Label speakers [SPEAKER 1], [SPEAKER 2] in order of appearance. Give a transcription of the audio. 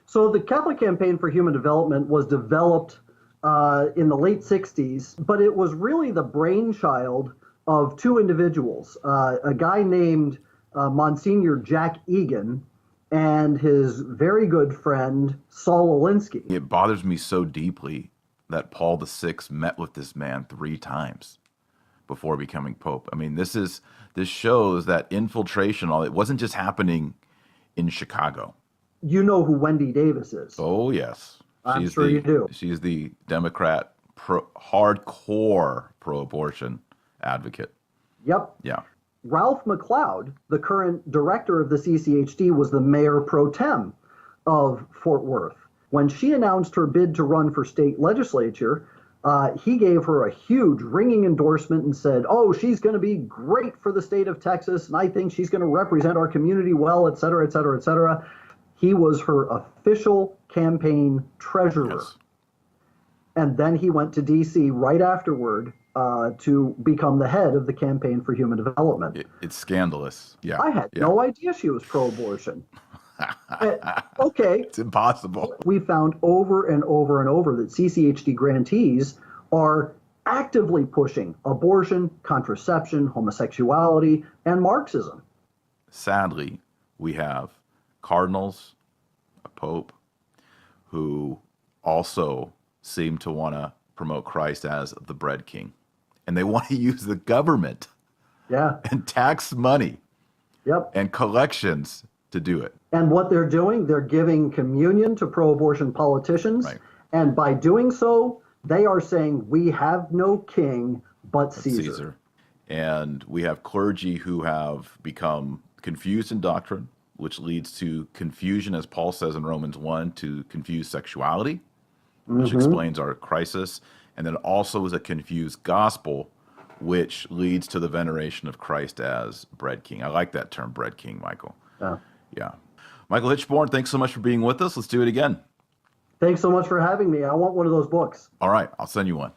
[SPEAKER 1] So the Catholic Campaign for Human Development was developed in the late 60s, but it was really the brainchild of two individuals, a guy named Monsignor Jack Egan and his very good friend Saul Alinsky.
[SPEAKER 2] It bothers me so deeply that Paul VI met with this man 3 times before becoming Pope. I mean, this shows that infiltration, it wasn't just happening in Chicago.
[SPEAKER 1] You know who Wendy Davis is.
[SPEAKER 2] Oh, yes.
[SPEAKER 1] I'm sure you do.
[SPEAKER 2] She's the Democrat, hardcore pro-abortion advocate.
[SPEAKER 1] Yep.
[SPEAKER 2] Yeah.
[SPEAKER 1] Ralph McLeod, the current director of the CCHD, was the mayor pro tem of Fort Worth. When she announced her bid to run for state legislature, he gave her a huge ringing endorsement and said, oh, she's going to be great for the state of Texas, and I think she's going to represent our community well, et cetera, et cetera, et cetera. He was her official campaign treasurer.
[SPEAKER 2] Yes.
[SPEAKER 1] And then he went to D.C. right afterward to become the head of the Campaign for Human Development.
[SPEAKER 2] It's scandalous. Yeah.
[SPEAKER 1] I had no idea she was pro-abortion. Okay.
[SPEAKER 2] It's impossible.
[SPEAKER 1] We found over and over and over that CCHD grantees are actively pushing abortion, contraception, homosexuality, and Marxism.
[SPEAKER 2] Sadly, we have cardinals, a pope, who also seem to want to promote Christ as the bread king. And they want to use the government and tax money and collections to do it.
[SPEAKER 1] And what they're doing, they're giving communion to pro-abortion politicians. Right. And by doing so, they are saying, we have no king but Caesar.
[SPEAKER 2] And we have clergy who have become confused in doctrine, which leads to confusion, as Paul says in Romans 1, to confuse sexuality, which explains our crisis. And then also is a confused gospel, which leads to the veneration of Christ as bread king. I like that term, bread king, Michael. Yeah. Michael Hichborn, thanks so much for being with us. Let's do it again.
[SPEAKER 1] Thanks so much for having me. I want one of those books.
[SPEAKER 2] All right, I'll send you one.